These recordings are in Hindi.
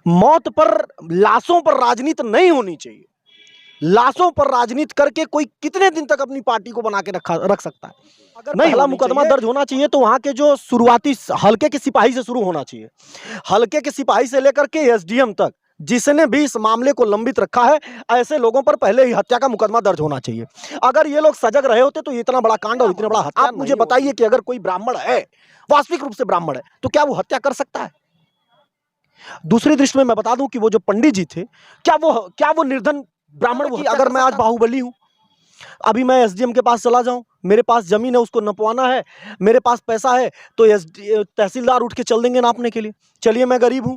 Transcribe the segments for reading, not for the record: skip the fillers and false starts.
मौत पर, लाशों पर राजनीति नहीं होनी चाहिए। लाशों पर राजनीति करके कोई कितने दिन तक अपनी पार्टी को बना के रख सकता है? अगर पहला मुकदमा दर्ज होना चाहिए तो वहां के जो शुरुआती हल्के के सिपाही से शुरू होना चाहिए। हल्के के सिपाही से लेकर के एसडीएम तक जिसने भी इस मामले को लंबित रखा है, ऐसे लोगों पर पहले ही हत्या का मुकदमा दर्ज होना चाहिए। अगर ये लोग सजग रहे होते तो इतना बड़ा कांड और इतना बड़ा हत्या। आप मुझे बताइए कि अगर कोई ब्राह्मण है, वास्तविक रूप से ब्राह्मण है, तो क्या वो हत्या कर सकता है? दूसरी दृष्टि में मैं बता दूं कि वो जो पंडित जी थे, क्या वो निर्धन ब्राह्मण? वो अगर मैं आज बाहुबली हूं, अभी मैं एसडीएम के पास चला जाऊं, मेरे पास जमीन है, उसको नपवाना है, मेरे पास पैसा है, तो तहसीलदार उठ के चल देंगे नापने के लिए। चलिए मैं गरीब हूं,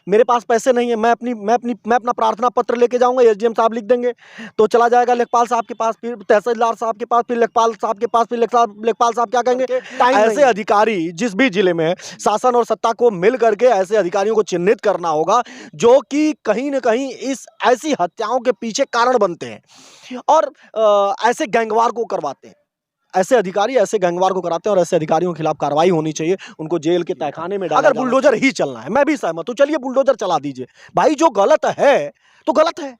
मेरे पास पैसे नहीं है, मैं अपना प्रार्थना पत्र लेके जाऊंगा, एसडीएम साहब लिख देंगे, तो चला जाएगा लेखपाल साहब के पास, फिर तहसीलदार साहब के पास, फिर लेखपाल साहब के पास, फिर लेखपाल साहब क्या कहेंगे? ऐसे अधिकारी जिस भी जिले में शासन और सत्ता को मिल करके ऐसे अधिकारियों को चिन्हित करना होगा जो कि कहीं ना कहीं इस ऐसी हत्याओं के पीछे कारण बनते हैं और ऐसे गैंगवार को करवाते हैं। ऐसे अधिकारी ऐसे गैंगवार को कराते हैं और ऐसे अधिकारियों के खिलाफ कार्रवाई होनी चाहिए, उनको जेल के तहखाने में डाला। अगर बुलडोजर ही चलना है, मैं भी सहमत हूं, चलिए बुलडोजर चला दीजिए भाई। जो गलत है तो गलत है,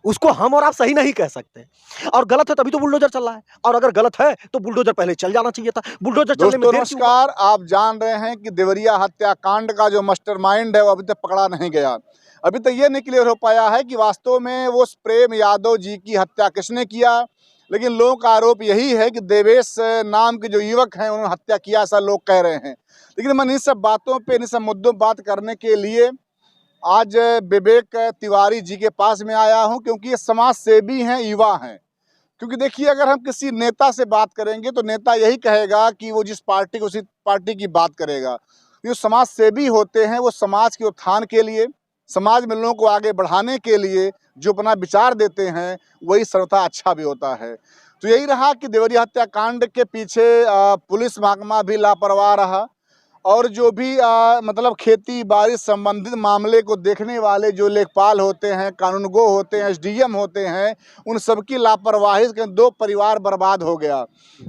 उसको हम और आप सही नहीं कह सकते, और गलत है तभी तो बुलडोजर चल रहा है। और अगर गलत है तो बुलडोजर पहले चल जाना चाहिए था। बुलडोजर चलने में नमस्कार, आप जान रहे हैं कि देवरिया हत्याकांड का जो मास्टरमाइंड है वो अभी तक पकड़ा नहीं गया। अभी तक ये नहीं क्लियर हो पाया है कि वास्तव में वो प्रेम यादव जी की हत्या किसने किया, लेकिन लोगों का आरोप यही है कि देवेश नाम के जो युवक हैं उन्होंने हत्या किया, ऐसा लोग कह रहे हैं। लेकिन मैं इन सब बातों पे, इन सब मुद्दों पर बात करने के लिए आज विवेक तिवारी जी के पास में आया हूं, क्योंकि ये समाज सेवी हैं, युवा हैं। क्योंकि देखिए, अगर हम किसी नेता से बात करेंगे तो नेता यही कहेगा कि वो जिस पार्टी को, उसी पार्टी की बात करेगा। जो समाज सेवी होते हैं वो समाज के उत्थान के लिए, समाज में लोगों को आगे बढ़ाने के लिए जो अपना विचार देते हैं वही सर्वथा अच्छा भी होता है। तो यही रहा कि देवरिया हत्याकांड के पीछे पुलिस महकमा भी लापरवाह रहा, और जो भी मतलब खेती बाड़ी संबंधित मामले को देखने वाले जो लेखपाल होते हैं, कानूनगो होते हैं, एसडीएम होते हैं, उन सबकी लापरवाही से 2 परिवार बर्बाद हो गया।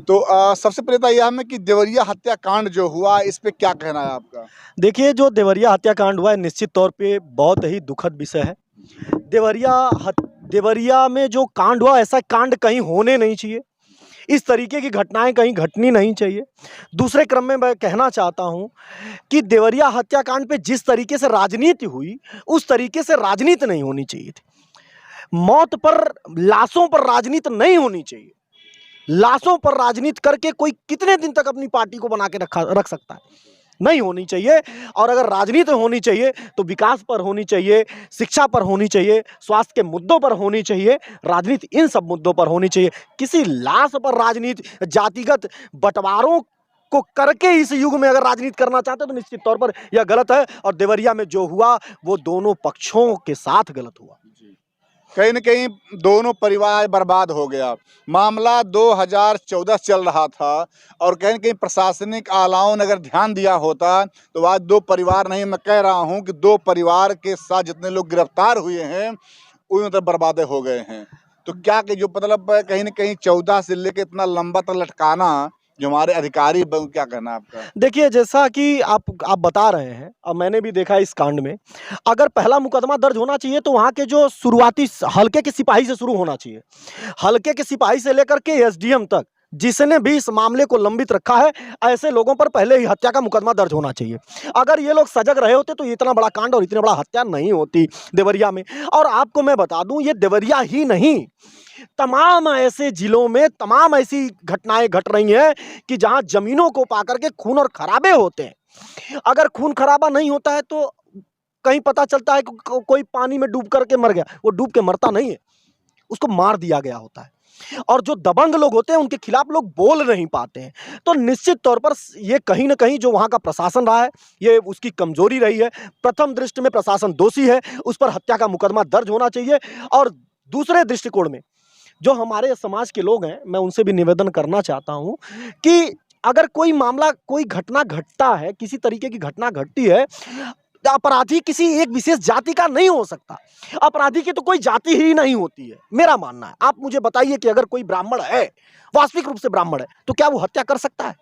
तो सबसे पहले तो यह हमें कि देवरिया हत्याकांड जो हुआ, इस पे क्या कहना है आपका? देखिए, जो देवरिया हत्याकांड हुआ है निश्चित तौर पे बहुत ही दुखद विषय है। देवरिया में जो कांड हुआ, ऐसा कांड कहीं होने नहीं चाहिए, इस तरीके की घटनाएं कहीं घटनी नहीं चाहिए। दूसरे क्रम में मैं कहना चाहता हूं कि देवरिया हत्याकांड पे जिस तरीके से राजनीति हुई, उस तरीके से राजनीति नहीं होनी चाहिए थी। मौत पर, लाशों पर राजनीति नहीं होनी चाहिए। लाशों पर राजनीति करके कोई कितने दिन तक अपनी पार्टी को बना के रख सकता है? नहीं होनी चाहिए। और अगर राजनीति होनी चाहिए तो विकास पर होनी चाहिए, शिक्षा पर होनी चाहिए, स्वास्थ्य के मुद्दों पर होनी चाहिए, राजनीति इन सब मुद्दों पर होनी चाहिए। किसी लाश पर राजनीति, जातिगत बंटवारों को करके इस युग में अगर राजनीति करना चाहते तो निश्चित तौर पर यह गलत है। और देवरिया में जो हुआ वो दोनों पक्षों के साथ गलत हुआ। कहीं न कहीं दोनों परिवार बर्बाद हो गया। मामला 2014 चल रहा था, और कहीं न कहीं प्रशासनिक आलाओं ने अगर ध्यान दिया होता तो आज 2 परिवार नहीं, मैं कह रहा हूं कि 2 परिवार के साथ जितने लोग गिरफ्तार हुए हैं उन तो बर्बादे हो गए हैं। तो क्या कि जो मतलब कहीं न कहीं 14 से लेकर इतना लंबा तक लटकाना जो हमारे अधिकारी, क्या कहना है आपका? देखिए, जैसा कि आप बता रहे हैं और मैंने भी देखा इस कांड में, अगर पहला मुकदमा दर्ज होना चाहिए तो वहां के जो शुरुआती हल्के के सिपाही से शुरू होना चाहिए। हल्के के सिपाही से लेकर के एसडीएम तक जिसने भी इस मामले को लंबित रखा है, ऐसे लोगों पर पहले ही हत्या का मुकदमा दर्ज होना चाहिए। अगर ये लोग सजग रहे होते तो इतना बड़ा कांड और इतना बड़ा हत्या नहीं होती देवरिया में। और आपको मैं बता दूं, ये देवरिया ही नहीं, तमाम ऐसे जिलों में तमाम ऐसी घटनाएं घट रही हैं कि जहां जमीनों को पाकर के खून और खराबे होते हैं। अगर खून खराबा नहीं होता है तो कहीं पता चलता है कि कोई पानी में डूब करके मर गया, वो डूब के मरता नहीं है, उसको मार दिया गया होता है। और जो दबंग लोग होते हैं उनके खिलाफ लोग बोल नहीं पाते हैं। तो निश्चित तौर पर ये कहीं ना कहीं जो वहां का प्रशासन रहा है, ये उसकी कमजोरी रही है। प्रथम दृष्टि में प्रशासन दोषी है, उस पर हत्या का मुकदमा दर्ज होना चाहिए। और दूसरे दृष्टिकोण में जो हमारे समाज के लोग हैं, मैं उनसे भी निवेदन करना चाहता हूं कि अगर कोई मामला, कोई घटना घटता है, किसी तरीके की घटना घटती है, अपराधी किसी एक विशेष जाति का नहीं हो सकता। अपराधी की तो कोई जाति ही नहीं होती है, मेरा मानना है। आप मुझे बताइए कि अगर कोई ब्राह्मण है, वास्तविक रूप से ब्राह्मण है, तो क्या वो हत्या कर सकता है?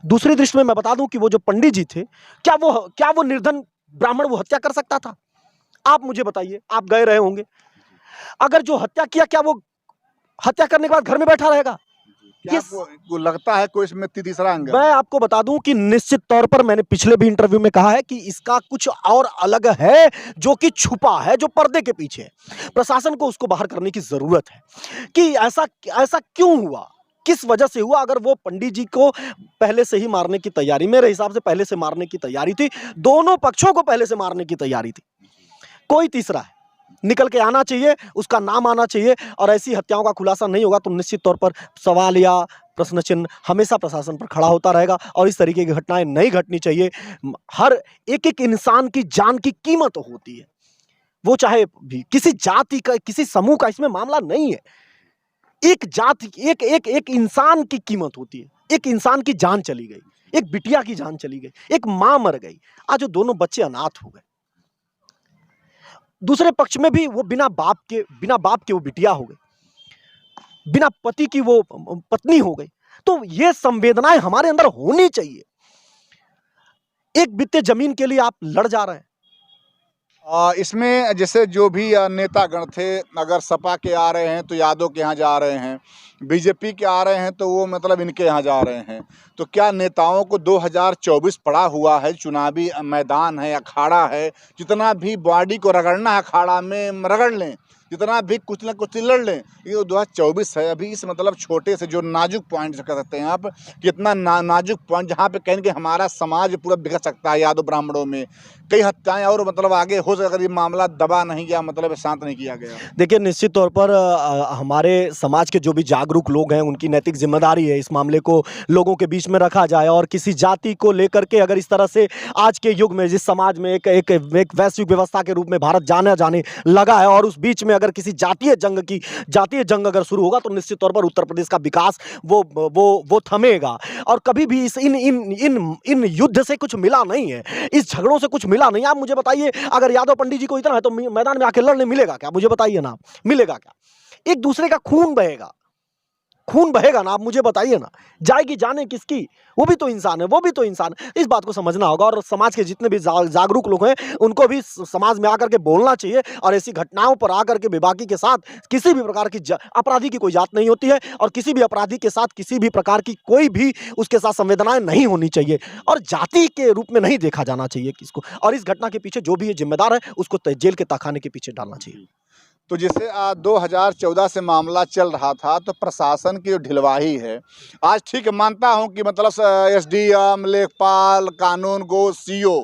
दूसरी दृष्टि में मैं बता दूं कि वो जो पंडित जी थे, क्या वो निर्धन ब्राह्मण वो हत्या कर सकता था? आप मुझे बताइए, आप गए रहे होंगे। अगर जो हत्या किया, क्या वो हत्या करने के बाद घर में बैठा रहेगा? क्या ये आपको लगता है कोई इसमें तीसरा एंगल? मैं आपको बता दूं कि निश्चित तौर पर मैंने पिछले भी इंटरव्यू में कहा है कि इसका कुछ और अलग है, जो कि छुपा है, जो पर्दे के पीछे है। प्रशासन को उसको बाहर करने की जरूरत है कि ऐसा ऐसा क्यों हुआ, किस वजह से हुआ। अगर वो पंडित जी को पहले से ही मारने की तैयारी, मेरे हिसाब से पहले से मारने की तैयारी थी, दोनों पक्षों को पहले से मारने की तैयारी थी, कोई तीसरा है निकल के आना चाहिए, उसका नाम आना चाहिए, और ऐसी हत्याओं का खुलासा नहीं होगा तो निश्चित तौर पर सवाल या प्रश्न चिन्ह हमेशा प्रशासन पर खड़ा होता रहेगा, और इस तरीके की घटनाएं नहीं घटनी चाहिए। हर एक एक इंसान की जान की कीमत होती है, वो चाहे भी किसी जाति का, किसी समूह का इसमें मामला नहीं है। एक जाति, एक एक एक इंसान की कीमत होती है। एक इंसान की जान चली गई, एक बिटिया की जान चली गई, एक मां मर गई, आज वो दोनों बच्चे अनाथ हो गए। दूसरे पक्ष में भी वो बिना बाप के वो बिटिया हो गई, बिना पति की वो पत्नी हो गई। तो ये संवेदनाएं हमारे अंदर होनी चाहिए। एक बित्ते जमीन के लिए आप लड़ जा रहे हैं। इसमें जैसे जो भी नेतागण थे, अगर सपा के आ रहे हैं तो यादव के यहाँ जा रहे हैं, बीजेपी के आ रहे हैं तो वो मतलब इनके यहाँ जा रहे हैं, तो क्या नेताओं को 2024 पड़ा हुआ है, चुनावी मैदान है, अखाड़ा है, जितना भी बॉडी को रगड़ना है अखाड़ा में रगड़ लें, जितना भी कुछ न कुछ लड़ लें। ये 2024 है, अभी इस मतलब छोटे से जो नाजुक पॉइंट कह सकते हैं आप, कितना नाजुक पॉइंट जहाँ पे कहेंगे हमारा समाज पूरा बिगड़ सकता है। यादव ब्राह्मणों में कई हत्याएं और मतलब आगे हो सकता, अगर ये मामला दबा नहीं गया, मतलब शांत नहीं किया गया। देखिए, निश्चित तौर पर हमारे समाज के जो भी जागरूक लोग हैं उनकी नैतिक जिम्मेदारी है इस मामले को लोगों के बीच में रखा जाए, और किसी जाति को लेकर के अगर इस तरह से आज के युग में जिस समाज में एक वैश्विक व्यवस्था के रूप में भारत जाने लगा है, और उस बीच में अगर किसी जातीय जंग अगर शुरू होगा तो निश्चित तौर पर उत्तर प्रदेश का विकास वो थमेगा। और कभी भी इस इन युद्ध से कुछ मिला नहीं है, इस झगड़ों से कुछ मिला नहीं। आप मुझे बताइए, अगर यादव पंडित जी को इतना है तो मैदान में आके लड़ने मिलेगा क्या? मुझे बताइए ना, मिलेगा क्या? एक दूसरे का खून बहेगा ना, आप मुझे बताइए ना, जाएगी जाने किसकी? वो भी तो इंसान है, वो भी तो इंसान है। इस बात को समझना होगा, और समाज के जितने भी जागरूक लोग हैं उनको भी समाज में आकर के बोलना चाहिए, और ऐसी घटनाओं पर आकर के बेबाकी के साथ, किसी भी प्रकार की अपराधी की कोई जात नहीं होती है, और किसी भी अपराधी के साथ किसी भी प्रकार की कोई भी उसके साथ संवेदनाएं नहीं होनी चाहिए, और जाति के रूप में नहीं देखा जाना चाहिए किसको। और इस घटना के पीछे जो भी ये जिम्मेदार है उसको जेल के तहखाने के पीछे डालना चाहिए। तो जैसे 2014 से मामला चल रहा था, तो प्रशासन की जो ढिलवाही है, आज ठीक है मानता हूं कि मतलब एसडीएम, लेखपाल, कानून गो, सीओ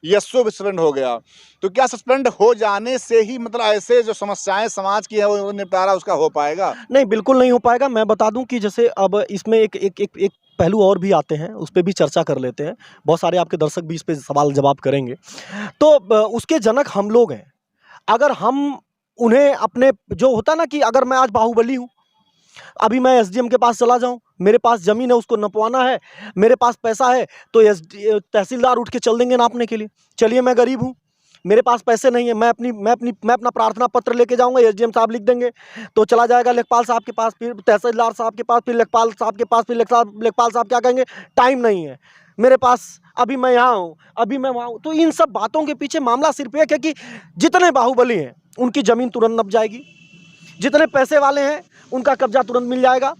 ये सब सस्पेंड हो गया, तो क्या सस्पेंड हो जाने से ही मतलब ऐसे जो समस्याएं समाज की है वो निपटारा उसका हो पाएगा? नहीं, बिल्कुल नहीं हो पाएगा। मैं बता दूं कि जैसे अब इसमें एक पहलू और भी आते हैं, उस पे भी चर्चा कर लेते हैं। बहुत सारे आपके दर्शक भी इस पे सवाल जवाब करेंगे। तो उसके जनक हम लोग हैं। अगर हम उन्हें अपने, जो होता ना कि अगर मैं आज बाहुबली हूँ, अभी मैं एसडीएम के पास चला जाऊं, मेरे पास जमीन है, उसको नपवाना है, मेरे पास पैसा है, तो तहसीलदार उठ के चल देंगे नापने के लिए। चलिए, मैं गरीब हूं, मेरे पास पैसे नहीं है, मैं अपना प्रार्थना पत्र लेके जाऊंगा, एसडीएम साहब लिख देंगे, तो चला जाएगा लेखपाल साहब के पास, फिर तहसीलदार साहब के पास, फिर लेखपाल साहब के पास, फिर लेखपाल साहब क्या कहेंगे, टाइम नहीं है मेरे पास, अभी मैं यहाँ हूँ, अभी मैं वहाँ हूँ। तो इन सब बातों के पीछे मामला सिर्फ एक है कि जितने बाहुबली हैं उनकी जमीन तुरंत नप जाएगी, जितने पैसे वाले हैं उनका कब्जा तुरंत मिल जाएगा,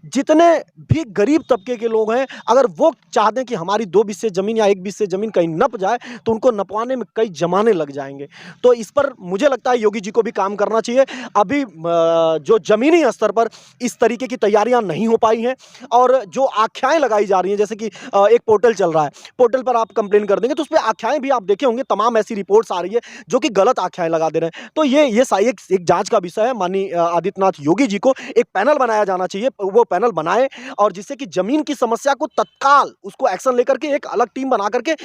जितने भी गरीब तबके के लोग हैं अगर वो चाहते हैं कि हमारी 2 बिस्से ज़मीन या 1 बिस्से ज़मीन कहीं नप जाए तो उनको नपवाने में कई ज़माने लग जाएंगे। तो इस पर मुझे लगता है योगी जी को भी काम करना चाहिए। अभी जो ज़मीनी स्तर पर इस तरीके की तैयारियां नहीं हो पाई हैं, और जो आख्याएं लगाई जा रही हैं, जैसे कि एक पोर्टल चल रहा है, पोर्टल पर आप कंप्लेन कर देंगे तो उस पर आख्याएं भी आप देखे होंगे, तमाम ऐसी रिपोर्ट्स आ रही है जो कि गलत आख्याएं लगा दे रहे हैं। तो ये एक जांच का विषय है। माननीय आदित्यनाथ योगी जी को एक पैनल बनाया जाना चाहिए, वो पैनल बनाए, और जिससे कि जमीन की समस्या को तत्काल उसको एक्शन लेकर के एक अलग टीम बना करके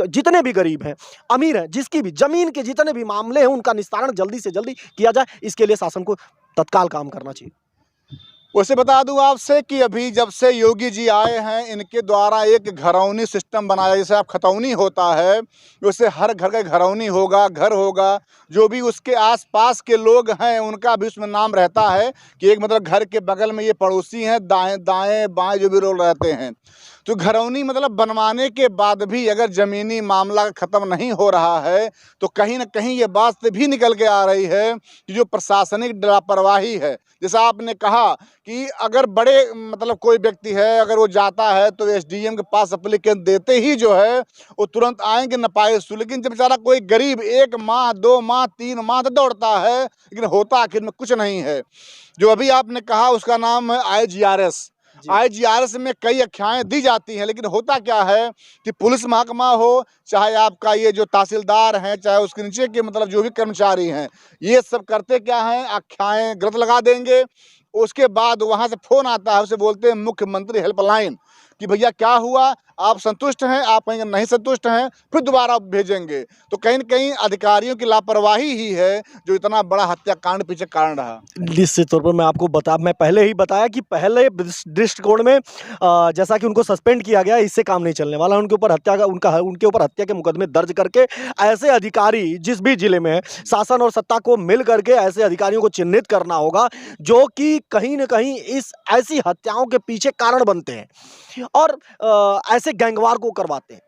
जितने भी गरीब हैं, अमीर हैं, जिसकी भी जमीन के जितने भी मामले हैं उनका निस्तारण जल्दी से जल्दी किया जाए। इसके लिए शासन को तत्काल काम करना चाहिए। वैसे बता दूं आपसे कि अभी जब से योगी जी आए हैं, इनके द्वारा एक घरौनी सिस्टम बनाया, जैसे आप खतौनी होता है वैसे हर घर का घरौनी होगा, घर होगा, जो भी उसके आसपास के लोग हैं उनका भी उसमें नाम रहता है कि एक मतलब घर के बगल में ये पड़ोसी हैं, दाएं दाएं बाएं जो भी लोग रहते हैं। तो घरौनी मतलब बनवाने के बाद भी अगर ज़मीनी मामला ख़त्म नहीं हो रहा है, तो कहीं न कहीं ये बात भी निकल के आ रही है कि जो प्रशासनिक लापरवाही है। जैसा आपने कहा कि अगर बड़े मतलब कोई व्यक्ति है, अगर वो जाता है तो एसडीएम के पास एप्लीकेशन देते ही जो है वो तुरंत आएँगे नपाए सु। लेकिन जब बेचारा कोई गरीब 1 माह, 2 माह, 3 माह तक दौड़ता है, लेकिन होता आखिर में कुछ नहीं है। जो अभी आपने कहा उसका नाम है आईजीआरएस। आईजीआरएस में कई आख्याएँ दी जाती हैं, लेकिन होता क्या है कि पुलिस महकमा हो, चाहे आपका ये जो तहसीलदार हैं, चाहे उसके नीचे के मतलब जो भी कर्मचारी हैं, ये सब करते क्या हैं, आख्याएँ गलत लगा देंगे। उसके बाद वहाँ से फ़ोन आता है, उसे बोलते हैं मुख्यमंत्री हेल्पलाइन कि भैया क्या हुआ, आप संतुष्ट हैं? आप कहेंगे नहीं संतुष्ट हैं, फिर दोबारा भेजेंगे। तो कहीं न कहीं अधिकारियों की लापरवाही ही है जो इतना बड़ा हत्याकांड पीछे कारण रहा। निश्चित तौर पर मैं पहले ही बताया कि पहले दृष्टिकोण में जैसा कि उनको सस्पेंड किया गया, इससे काम नहीं चलने वाला। उनके ऊपर हत्या के मुकदमे दर्ज करके ऐसे अधिकारी जिस भी जिले में है, शासन और सत्ता को मिल करके ऐसे अधिकारियों को चिन्हित करना होगा जो कि कहीं न कहीं इस ऐसी हत्याओं के पीछे कारण बनते हैं और ऐसे गैंगवार को करवाते हैं।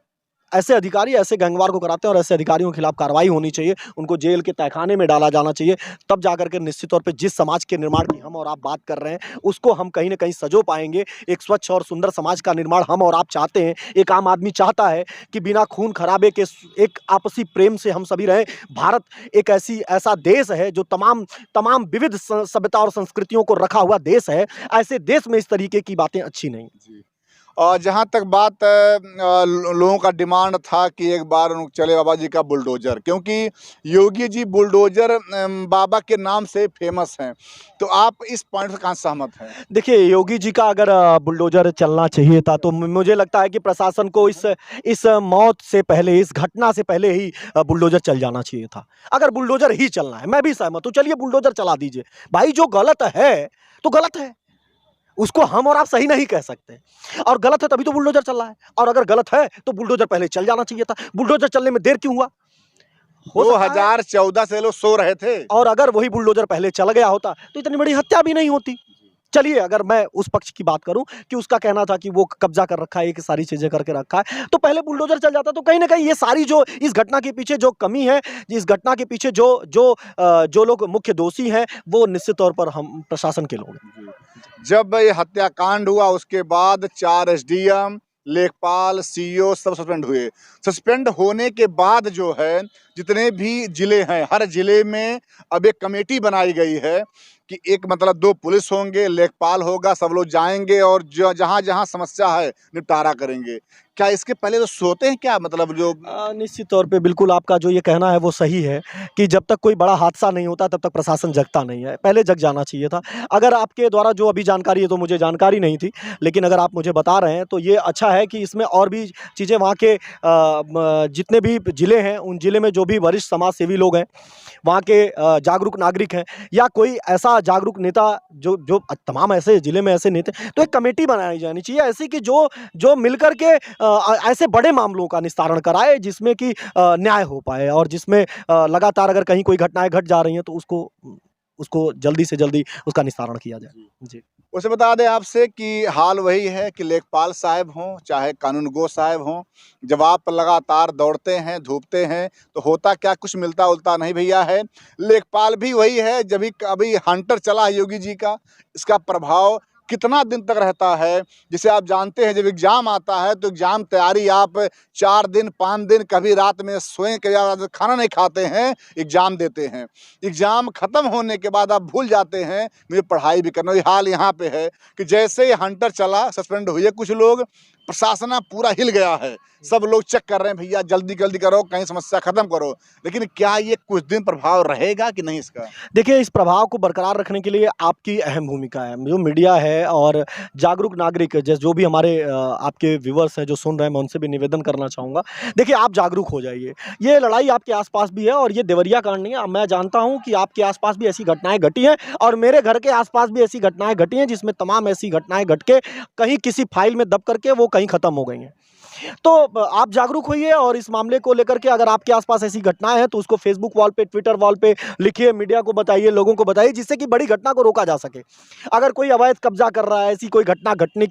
ऐसे अधिकारी ऐसे गैंगवार को कराते हैं और ऐसे अधिकारियों के खिलाफ कार्रवाई होनी चाहिए। उनको जेल के तहखाने में डाला जाना चाहिए। तब जाकर के निश्चित तौर पे जिस समाज के निर्माण की हम और आप बात कर रहे हैं, उसको हम कहीं न कहीं संजो पाएँगे। एक स्वच्छ और सुंदर समाज का निर्माण हम और आप चाहते हैं। एक आम आदमी चाहता है कि बिना खून खराबे के एक आपसी प्रेम से हम सभी रहें। भारत एक ऐसा देश है जो तमाम विविध सभ्यता और संस्कृतियों को रखा हुआ देश है। ऐसे देश में इस तरीके की बातें अच्छी नहीं। और जहाँ तक बात लोगों का डिमांड था कि एक बार चले बाबा जी का बुलडोज़र, क्योंकि योगी जी बुलडोज़र बाबा के नाम से फेमस हैं। तो आप इस पॉइंट से कहाँ सहमत हैं? देखिए, योगी जी का अगर बुलडोज़र चलना चाहिए था तो मुझे लगता है कि प्रशासन को इस मौत से पहले, इस घटना से पहले ही बुलडोज़र चल जाना चाहिए था। अगर बुलडोज़र ही चलना है, मैं भी सहमत हूँ, चलिए बुलडोज़र चला दीजिए। भाई जो गलत है, तो गलत है। उसको हम और आप सही नहीं कह सकते और गलत है तभी तो बुलडोज़र चल रहा है और अगर गलत है तो बुलडोज़र पहले चल जाना चाहिए था। बुलडोज़र चलने में देर क्यों हुआ? हो सकता है 2014 से लोग सो रहे थे। और अगर वही बुलडोज़र पहले चल गया होता तो इतनी बड़ी हत्या भी नहीं होती। चलिए अगर मैं उस पक्ष की बात करूं कि उसका कहना था कि वो कब्जा कर रखा है, ये सारी चीज़ें करके रखा है, तो पहले बुलडोज़र चल जाता तो कहीं न कहीं ये सारी जो इस घटना के पीछे जो कमी है, इस घटना के पीछे जो लोग मुख्य दोषी हैं, वो निश्चित तौर पर हम प्रशासन के लोग हैं। जब ये हत्याकांड हुआ उसके बाद 4 एसडीएम, लेखपाल, सीईओ सब सस्पेंड हुए। सस्पेंड होने के बाद जो है जितने भी ज़िले हैं, हर ज़िले में अब एक कमेटी बनाई गई है कि एक मतलब 2 पुलिस होंगे, लेखपाल होगा, सब लोग जाएँगे और जहाँ-जहाँ समस्या है निपटारा करेंगे। क्या इसके पहले तो सोते हैं क्या मतलब जो निश्चित तौर पे बिल्कुल आपका जो ये कहना है वो सही है कि जब तक कोई बड़ा हादसा नहीं होता तब तक प्रशासन जगता नहीं है। पहले जग जाना चाहिए था। अगर आपके द्वारा जो अभी जानकारी है तो मुझे जानकारी नहीं थी, लेकिन अगर आप मुझे बता रहे हैं तो ये अच्छा है कि इसमें और भी चीज़ें वहाँ के जितने भी ज़िले हैं, उन ज़िले में जो भी वरिष्ठ समाज सेवी लोग हैं, वहाँ के जागरूक नागरिक हैं या कोई ऐसा जागरूक नेता जो तमाम ऐसे ज़िले में ऐसे नेता, तो एक कमेटी बनाई जानी चाहिए ऐसी कि जो मिलकर के ऐसे बड़े मामलों का निस्तारण कराए जिसमें कि न्याय हो पाए और जिसमें लगातार अगर कहीं कोई घटनाएँ घट जा रही हैं तो उसको जल्दी से जल्दी उसका निस्तारण किया जाए। जी। उसे बता दें आपसे कि हाल वही है कि लेखपाल साहब हों, चाहे कानूनगो साहब हों, जब आप लगातार दौड़ते हैं, धूपते हैं, तो होता क्या कुछ मिलता-उलता नहीं भैया है। लेखपाल भी वही है, जब अभी हंटर चला है योगी जी का, इसका प्रभाव कितना दिन तक रहता है। जिसे आप जानते हैं जब एग्ज़ाम आता है तो एग्ज़ाम तैयारी आप 4 दिन, 5 दिन, कभी रात में सोएं, कभी रात में खाना नहीं खाते हैं, एग्ज़ाम देते हैं। एग्ज़ाम ख़त्म होने के बाद आप भूल जाते हैं मुझे पढ़ाई भी करना है। हाल यहाँ पे है कि जैसे ही हंटर चला, सस्पेंड हुए कुछ लोग, प्रशासन पूरा हिल गया है। सब लोग चेक कर रहे हैं भैया जल्दी करो, कहीं समस्या ख़त्म करो। लेकिन क्या ये कुछ दिन प्रभाव रहेगा कि नहीं इसका? देखिए, इस प्रभाव को बरकरार रखने के लिए आपकी अहम भूमिका है। जो मीडिया है और जागरूक नागरिक जो भी हमारे आपके व्यूअर्स हैं जो सुन रहे हैं, मैं उनसे भी निवेदन करना चाहूँगा। देखिए, आप जागरूक हो जाइए। ये लड़ाई आपके आस-पास भी है और ये देवरिया कांड नहीं है। मैं जानता हूँ कि आपके आस-पास भी ऐसी घटनाएँ घटी हैं और मेरे घर के आस-पास भी ऐसी घटनाएँ घटी हैं जिसमें तमाम ऐसी घटनाएँ घट के कहीं किसी फाइल में दब करके वो कहीं खत्म हो गई हैं। तो आप जागरूक होइए और इस मामले को लेकर के अगर आपके आसपास ऐसी घटनाएं हैं तो उसको फेसबुक वॉल पे, ट्विटर वॉल पे लिखिए, मीडिया को बताइए, लोगों को बताइए, जिससे कि बड़ी घटना को रोका जा सके। अगर कोई अवैध कब्जा कर रहा है, ऐसी कोई घटना घटने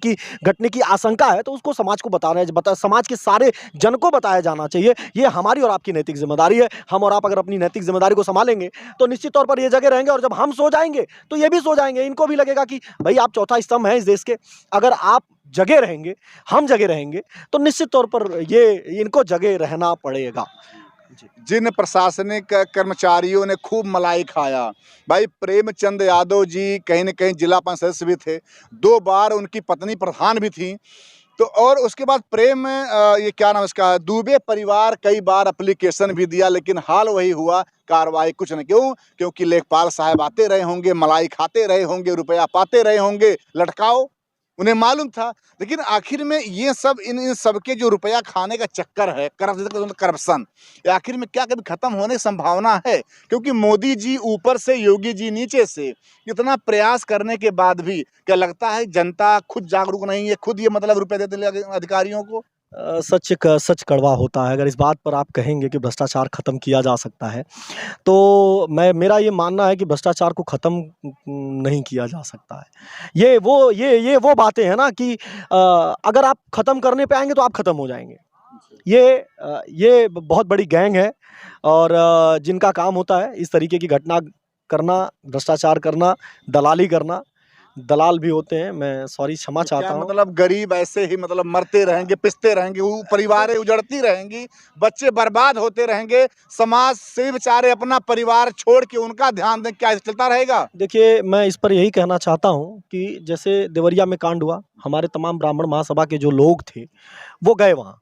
की आशंका है, तो उसको समाज को समाज के सारे जन को बताया जाना चाहिए। ये हमारी और आपकी नैतिक जिम्मेदारी है। हम और आप अगर अपनी नैतिक जिम्मेदारी को संभालेंगे तो निश्चित तौर पर ये जगह रहेंगे, और जब हम सो जाएंगे तो ये भी सो जाएंगे। इनको भी लगेगा कि भाई आप चौथा स्तंभ है इस देश के। अगर आप जगे रहेंगे, हम जगे रहेंगे, तो निश्चित तौर पर ये इनको जगे रहना पड़ेगा। जिन प्रशासनिक कर्मचारियों ने खूब मलाई खाया, भाई प्रेमचंद यादव जी कहीं न कहीं जिला पंचायत सदस्य भी थे, 2 बार उनकी पत्नी प्रधान भी थी। तो और उसके बाद ये क्या नाम इसका, दुबे परिवार कई बार एप्लीकेशन भी दिया, लेकिन हाल वही हुआ, कार्रवाई कुछ नहीं। क्यों? क्योंकि लेखपाल साहब आते रहे होंगे, मलाई खाते रहे होंगे, रुपया पाते रहे होंगे, लटकाओ, उन्हें मालूम था। लेकिन आखिर में ये सब इन सबके जो रुपया खाने का चक्कर है, करप्शन, ये आखिर में क्या कभी खत्म होने की संभावना है? क्योंकि मोदी जी ऊपर से, योगी जी नीचे से, इतना प्रयास करने के बाद भी क्या लगता है जनता खुद जागरूक नहीं है, खुद ये मतलब रुपए देते लगे अधिकारियों को? सच कड़वा होता है। अगर इस बात पर आप कहेंगे कि भ्रष्टाचार खत्म किया जा सकता है, तो मेरा ये मानना है कि भ्रष्टाचार को खत्म नहीं किया जा सकता है। ये वो बातें हैं ना कि अगर आप खत्म करने पे आएंगे तो आप खत्म हो जाएंगे। ये बहुत बड़ी गैंग है, और जिनका काम होता है इस तरीके की घटना करना, भ्रष्टाचार करना, दलाली करना। दलाल भी होते हैं, मैं सॉरी क्षमा चाहता क्या हूँ। मतलब गरीब ऐसे ही मतलब मरते रहेंगे, पिसते रहेंगे, वो परिवारें उजड़ती रहेंगी, बच्चे बर्बाद होते रहेंगे, समाज से बेचारे अपना परिवार छोड़ के उनका ध्यान दें, क्या चलता रहेगा? देखिए, मैं इस पर यही कहना चाहता हूँ कि जैसे देवरिया में कांड हुआ, हमारे तमाम ब्राह्मण महासभा के जो लोग थे, वो गए वहाँ।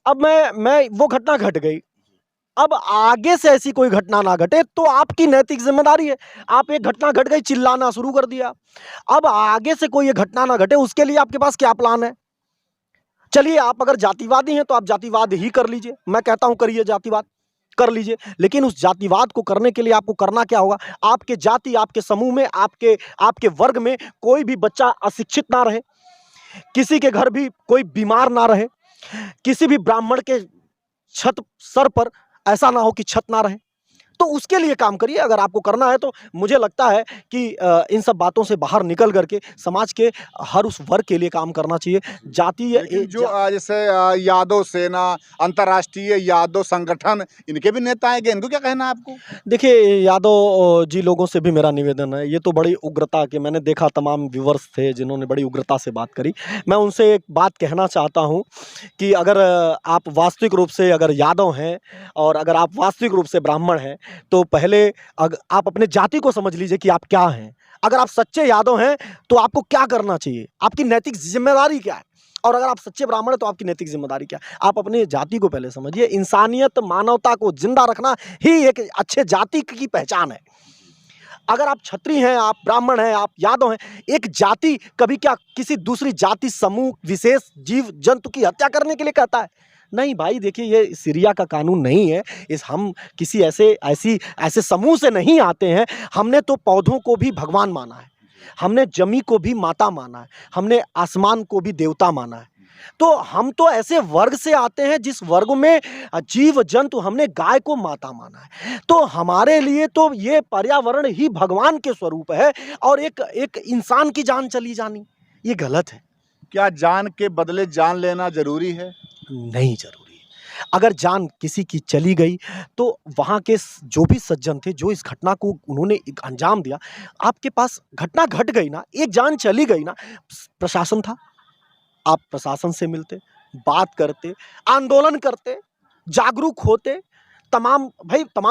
अब मैं वो घटना घट गई। अब आगे से ऐसी कोई घटना ना घटे तो आपकी नैतिक जिम्मेदारी है। आप एक घटना घट गई, चिल्लाना शुरू कर दिया। अब आगे से कोई ये घटना ना घटे, उसके लिए आपके पास क्या प्लान है? चलिए, आप अगर जातिवादी हैं तो आप जातिवाद ही कर लीजिए। मैं कहता हूं करिए, जातिवाद कर लीजिए, लेकिन उस जातिवाद को करने के लिए आपको करना क्या होगा? आपके जाति, आपके समूह में, आपके वर्ग में कोई भी बच्चा अशिक्षित ना रहे, किसी के घर भी कोई बीमार ना रहे, किसी भी ब्राह्मण के छत सर पर ऐसा ना हो कि छत ना रहे। तो उसके लिए काम करिए। अगर आपको करना है तो मुझे लगता है कि इन सब बातों से बाहर निकल करके समाज के हर उस वर्ग के लिए काम करना चाहिए। जातीय लेकिन जो जैसे यादव सेना, अंतर्राष्ट्रीय यादव संगठन, इनके भी नेता हैं, इनको क्या कहना है आपको? देखिए, यादव जी लोगों से भी मेरा निवेदन है, ये तो बड़ी उग्रता के, मैंने देखा तमाम व्यूवर्स थे जिन्होंने बड़ी उग्रता से बात करी। मैं उनसे एक बात कहना चाहता हूँ कि अगर आप वास्तविक रूप से अगर यादव हैं और अगर आप वास्तविक रूप से ब्राह्मण हैं, तो पहले आप अपने जाति को समझ लीजिए कि आप क्या हैं। अगर आप सच्चे यादव हैं तो आपको क्या करना चाहिए, आपकी नैतिक जिम्मेदारी क्या है, और अगर आप सच्चे ब्राह्मण हैं तो आपकी नैतिक जिम्मेदारी क्या है। आप अपने जाति को पहले समझिए। इंसानियत, मानवता को जिंदा रखना ही एक अच्छे जाति की पहचान है। अगर आप क्षत्रिय हैं, आप ब्राह्मण हैं, आप यादव हैं, एक जाति कभी क्या किसी दूसरी जाति, समूह, विशेष जीव जंतु की हत्या करने के लिए कहता है? नहीं भाई, देखिए, ये सीरिया का कानून नहीं है। हम किसी ऐसे समूह से नहीं आते हैं। हमने तो पौधों को भी भगवान माना है, हमने जमी को भी माता माना है, हमने आसमान को भी देवता माना है। तो हम तो ऐसे वर्ग से आते हैं जिस वर्ग में जीव जंतु, हमने गाय को माता माना है। तो हमारे लिए तो ये पर्यावरण ही भगवान के स्वरूप है, और एक इंसान की जान चली जानी ये गलत है। क्या जान के बदले जान लेना जरूरी है? नहीं जरूरी है। अगर जान किसी की चली गई तो वहाँ के जो भी सज्जन थे, जो इस घटना को उन्होंने एक अंजाम दिया, आपके पास घटना घट गई ना, एक जान चली गई ना, प्रशासन था, आप प्रशासन से मिलते, बात करते, आंदोलन करते, जागरूक होते। तमाम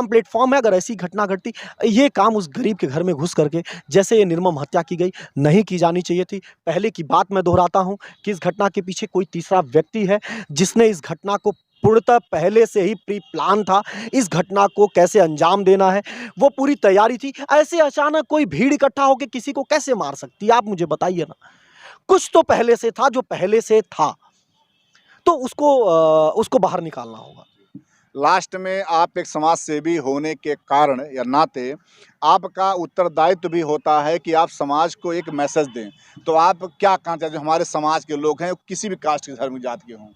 प्लेटफॉर्म है। अगर ऐसी घटना घटती, ये काम उस गरीब के घर में घुस करके जैसे ये निर्मम हत्या की गई, नहीं की जानी चाहिए थी। पहले की बात मैं दोहराता हूँ कि इस घटना के पीछे कोई तीसरा व्यक्ति है जिसने इस घटना को पूर्णतः पहले से ही प्री प्लान था। इस घटना को कैसे अंजाम देना है वो पूरी तैयारी थी। ऐसे अचानक कोई भीड़ इकट्ठा होकर किसी को कैसे मार सकती है, आप मुझे बताइए ना। कुछ तो पहले से था, जो पहले से था, तो उसको बाहर निकालना होगा। लास्ट में आप एक समाज सेवी होने के कारण या नाते आपका उत्तरदायित्व भी होता है कि आप समाज को एक मैसेज दें। तो आप क्या कहना चाहते हैं, जो हमारे समाज के लोग हैं, किसी भी कास्ट के, धर्म, जात के हों?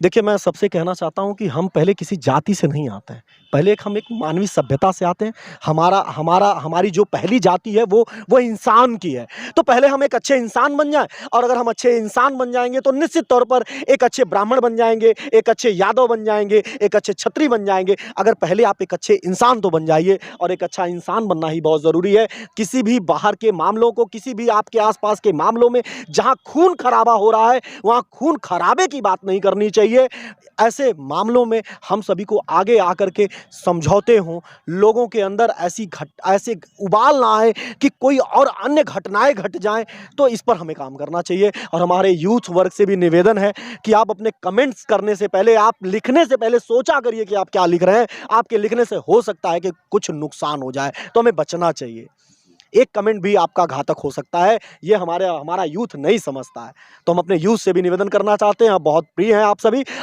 देखिए, मैं सबसे कहना चाहता हूँ कि हम पहले किसी जाति से नहीं आते हैं। पहले हम एक मानवीय सभ्यता से आते हैं। हमारी जो पहली जाति है वो इंसान की है। तो पहले हम एक अच्छे इंसान बन जाएँ, और अगर हम अच्छे इंसान बन जाएँगे तो निश्चित तौर पर एक अच्छे ब्राह्मण बन जाएँगे, एक अच्छे यादव बन जाएँगे, एक अच्छे क्षत्रिय बन जाएँगे। अगर पहले आप एक अच्छे इंसान तो बन जाइए, और एक अच्छा इंसान बनना ही बहुत ज़रूरी है। किसी भी बाहर के मामलों को, किसी भी आपके आस-पास के मामलों में जहाँ खून खराबा हो रहा है, वहाँ खून खराबे की बात नहीं करनी चाहिए। ऐसे मामलों में हम सभी को आगे आकर के समझौते हों, लोगों के अंदर ऐसे उबाल ना आए कि कोई और अन्य घटनाएँ घट जाएँ, तो इस पर हमें काम करना चाहिए। और हमारे यूथ वर्ग से भी निवेदन है कि आप अपने कमेंट्स करने से पहले, आप लिखने से पहले सोचा करिए कि आप क्या लिख रहे हैं। आपके लिखने से हो सकता है कि कुछ नुकसान हो जाए, तो हमें बचना चाहिए। एक कमेंट भी आपका घातक हो सकता है, ये हमारा यूथ नहीं समझता है। तो हम अपने यूथ से भी निवेदन करना चाहते हैं, आप बहुत प्रिय हैं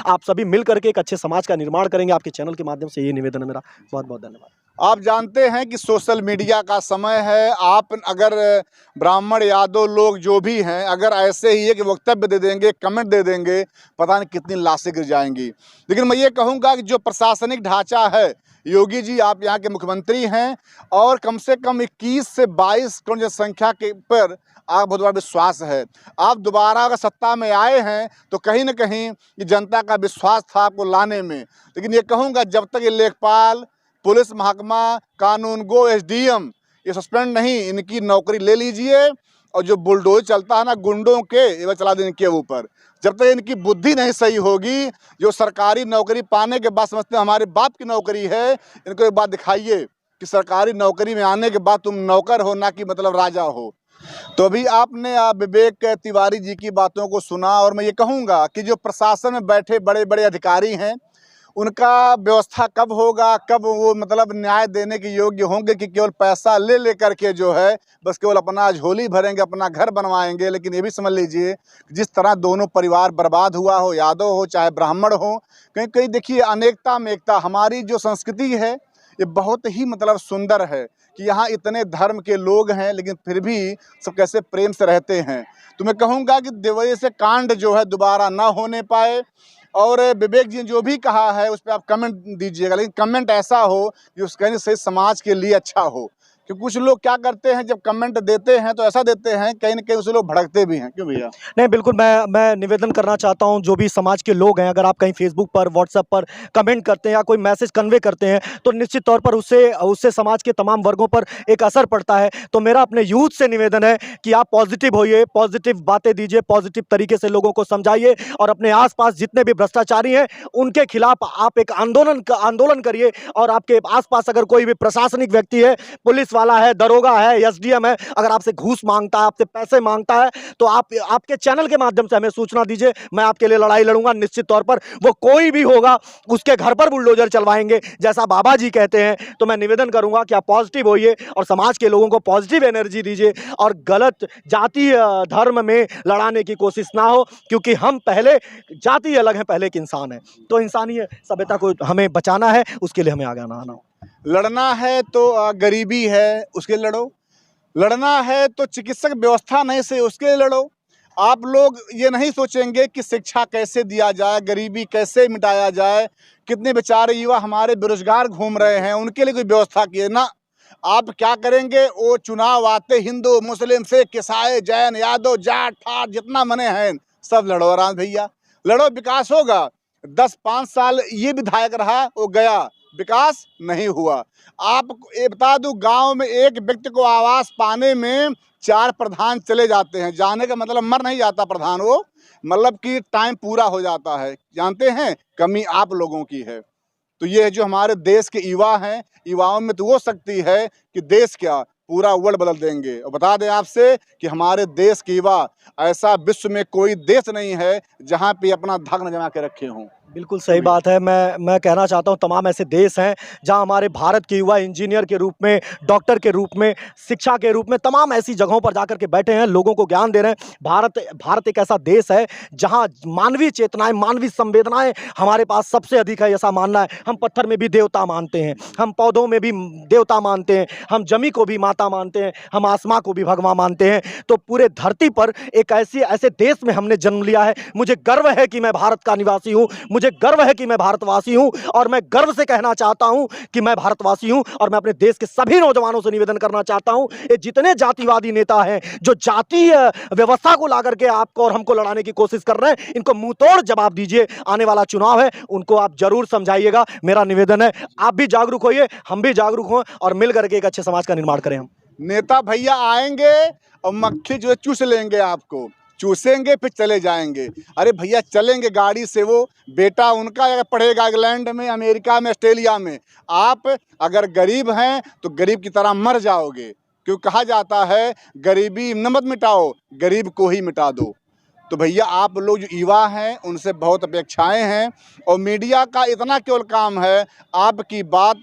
आप सभी मिल करके एक अच्छे समाज का निर्माण करेंगे। आपके चैनल के माध्यम से ये निवेदन है मेरा। बहुत-बहुत धन्यवाद। आप जानते हैं कि सोशल मीडिया का समय है। आप अगर ब्राह्मण, यादव लोग जो भी हैं, अगर ऐसे ही एक वक्तव्य दे देंगे, कमेंट दे देंगे, पता नहीं कितनी लाशें गिर जाएंगी। लेकिन मैं ये कहूँगा कि जो प्रशासनिक ढांचा है, योगी जी आप यहाँ के मुख्यमंत्री हैं, और कम से कम 21 से 22 करोड़ जनसंख्या के पर आप बहुत बड़ा विश्वास है। आप दोबारा अगर सत्ता में आए हैं तो कहीं न कहीं ये जनता का विश्वास था आपको लाने में। लेकिन ये कहूँगा, जब तक ये लेखपाल, पुलिस महकमा, कानून गो, एसडीएम ये सस्पेंड नहीं, इनकी नौकरी ले लीजिए। और जो बुलडोज चलता है ना गुंडों के, ये चला दें इनके ऊपर। जब तक इनकी बुद्धि नहीं सही होगी, जो सरकारी नौकरी पाने के बाद समझते हैं हमारे बाप की नौकरी है, इनको एक बात दिखाइए कि सरकारी नौकरी में आने के बाद तुम नौकर हो, ना कि मतलब राजा हो। तो अभी आपने विवेक तिवारी जी की बातों को सुना, और मैं ये कहूँगा कि जो प्रशासन में बैठे बड़े बड़े अधिकारी हैं, उनका व्यवस्था कब होगा, कब वो मतलब न्याय देने के योग्य होंगे कि केवल पैसा ले लेकर के जो है बस केवल अपना झोली भरेंगे, अपना घर बनवाएंगे। लेकिन ये भी समझ लीजिए, जिस तरह दोनों परिवार बर्बाद हुआ हो, यादव हो चाहे ब्राह्मण हो, कहीं कहीं देखिए अनेकता में एकता। हमारी जो संस्कृति है ये बहुत ही मतलब सुंदर है कि यहाँ इतने धर्म के लोग हैं, लेकिन फिर भी सब कैसे प्रेम से रहते हैं। तो मैं कहूँगा कि देवरिया से कांड जो है दोबारा ना होने पाए। और विवेक जी ने जो भी कहा है उस पर आप कमेंट दीजिएगा, लेकिन कमेंट ऐसा हो कि उस कहने से समाज के लिए अच्छा हो। कि कुछ लोग क्या करते हैं, जब कमेंट देते हैं तो ऐसा देते हैं, कहीं न कहीं उसे लोग भड़कते भी हैं। क्यों भैया? नहीं, बिल्कुल, मैं निवेदन करना चाहता हूँ, जो भी समाज के लोग हैं, अगर आप कहीं फेसबुक पर, व्हाट्सएप पर कमेंट करते हैं या कोई मैसेज कन्वे करते हैं, तो निश्चित तौर पर उससे समाज के तमाम वर्गों पर एक असर पड़ता है। तो मेरा अपने यूथ से निवेदन है कि आप पॉजिटिव होइए, पॉजिटिव बातें दीजिए, पॉजिटिव तरीके से लोगों को समझाइए, और अपने आस-पास जितने भी भ्रष्टाचारी हैं, उनके खिलाफ आप एक आंदोलन करिए। और आपके आस-पास अगर कोई भी प्रशासनिक व्यक्ति है, पुलिस वाला है, दरोगा है, एसडीएम है, अगर आपसे घूस माँगता है, आपसे पैसे माँगता है, तो आपके चैनल के माध्यम से हमें सूचना दीजिए। मैं आपके लिए लड़ाई लड़ूंगा। निश्चित तौर पर वो कोई भी होगा, उसके घर पर बुलडोजर चलवाएंगे, जैसा बाबा जी कहते हैं। तो मैं निवेदन करूंगा कि आप पॉजिटिव होइए और समाज के लोगों को पॉजिटिव एनर्जी दीजिए, और गलत जाति धर्म में लड़ाने की कोशिश ना हो, क्योंकि हम पहले जाति अलग है, पहले एक इंसान है। तो इंसानी सभ्यता को हमें बचाना है, उसके लिए हमें आगे आना है। लड़ना है तो गरीबी है उसके लिए लड़ो, लड़ना है तो चिकित्सक व्यवस्था नहीं सही उसके लिए लड़ो। आप लोग ये नहीं सोचेंगे कि शिक्षा कैसे दिया जाए, गरीबी कैसे मिटाया जाए। कितने बेचारे युवा हमारे बेरोजगार घूम रहे हैं, उनके लिए कोई व्यवस्था किए ना। आप क्या करेंगे, वो चुनाव आते हिंदू, मुस्लिम, सिख, ईसाई, जैन, यादव, जाट फाट जितना मने हैं सब लड़ो आराम भैया, लड़ो, विकास होगा। 10-5 साल ये विधायक रहा, वो गया, विकास नहीं हुआ। आप ये बता दूं, गांव में एक व्यक्ति को आवास पाने में 4 प्रधान चले जाते हैं। जाने का मतलब मर नहीं जाता प्रधान, वो मतलब कि टाइम पूरा हो जाता है। जानते हैं, कमी आप लोगों की है। तो ये जो हमारे देश के युवा हैं, युवाओं में तो वो शक्ति है कि देश क्या पूरा वर्ल्ड बदल देंगे। और बता दें आपसे कि हमारे देश के युवा, ऐसा विश्व में कोई देश नहीं है जहाँ पे अपना धाक न जमा के रखे हों। बिल्कुल सही बात है। मैं कहना चाहता हूँ तमाम ऐसे देश हैं जहाँ हमारे भारत के युवा इंजीनियर के रूप में, डॉक्टर के रूप में, शिक्षा के रूप में तमाम ऐसी जगहों पर जाकर के बैठे हैं, लोगों को ज्ञान दे रहे हैं। भारत एक ऐसा देश है जहाँ मानवीय चेतनाएँ, मानवीय संवेदनाएँ हमारे पास सबसे अधिक है, ऐसा मानना है। हम पत्थर में भी देवता मानते हैं, हम पौधों में भी देवता मानते हैं, हम जमी को भी माता मानते हैं, हम आसमां को भी भगवान मानते हैं। तो पूरे धरती पर एक ऐसे देश में हमने जन्म लिया है। मुझे गर्व है कि मैं भारत का निवासी हूँ, मुझे गर्व है कि मैं भारतवासी हूँ, और मैं गर्व से कहना चाहता हूँ कि मैं भारतवासी हूँ। और मैं अपने देश के सभी नौजवानों से निवेदन करना चाहता हूँ, ये जितने जातिवादी नेता हैं जो जातीय व्यवस्था को ला करके आपको और हमको लड़ाने की कोशिश कर रहे हैं, इनको मुंह तोड़ जवाब दीजिए। आने वाला चुनाव है, उनको आप जरूर समझाइएगा। मेरा निवेदन है, आप भी जागरूक होइए, हम भी जागरूक हों, और मिल करके एक अच्छे समाज का निर्माण करें हम। नेता भैया आएंगे और मक्खी जो है चूस लेंगे, आपको चूसेंगे फिर चले जाएंगे। अरे भैया चलेंगे गाड़ी से, वो बेटा उनका अगर पढ़ेगा इंग्लैंड में, अमेरिका में, ऑस्ट्रेलिया में। आप अगर गरीब हैं तो गरीब की तरह मर जाओगे, क्यों कहा जाता है गरीबी न मत मिटाओ, गरीब को ही मिटा दो। तो भैया आप लोग जो युवा हैं उनसे बहुत अपेक्षाएं हैं, और मीडिया का इतना केवल काम है आपकी बात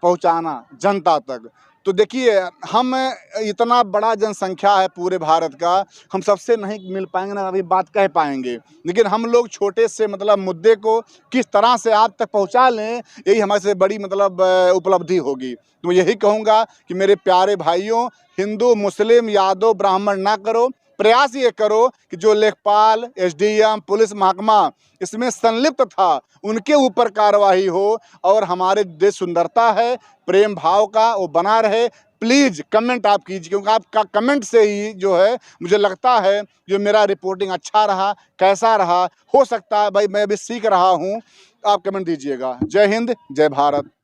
पहुंचाना जनता तक। तो देखिए, हम इतना बड़ा जनसंख्या है पूरे भारत का, हम सबसे नहीं मिल पाएंगे ना अभी बात कह पाएंगे, लेकिन हम लोग छोटे से मतलब मुद्दे को किस तरह से आप तक पहुंचा लें, यही हमारे से बड़ी मतलब उपलब्धि होगी। तो यही कहूँगा कि मेरे प्यारे भाइयों, हिंदू मुस्लिम यादव ब्राह्मण ना करो, प्रयास ये करो कि जो लेखपाल, एसडीएम, पुलिस महकमा इसमें संलिप्त था उनके ऊपर कार्रवाई हो, और हमारे देश सुंदरता है, प्रेम भाव का वो बना रहे। प्लीज़ कमेंट आप कीजिए, क्योंकि आपका कमेंट से ही जो है मुझे लगता है जो मेरा रिपोर्टिंग अच्छा रहा, कैसा रहा। हो सकता है भाई मैं अभी सीख रहा हूँ, आप कमेंट दीजिएगा। जय हिंद, जय भारत।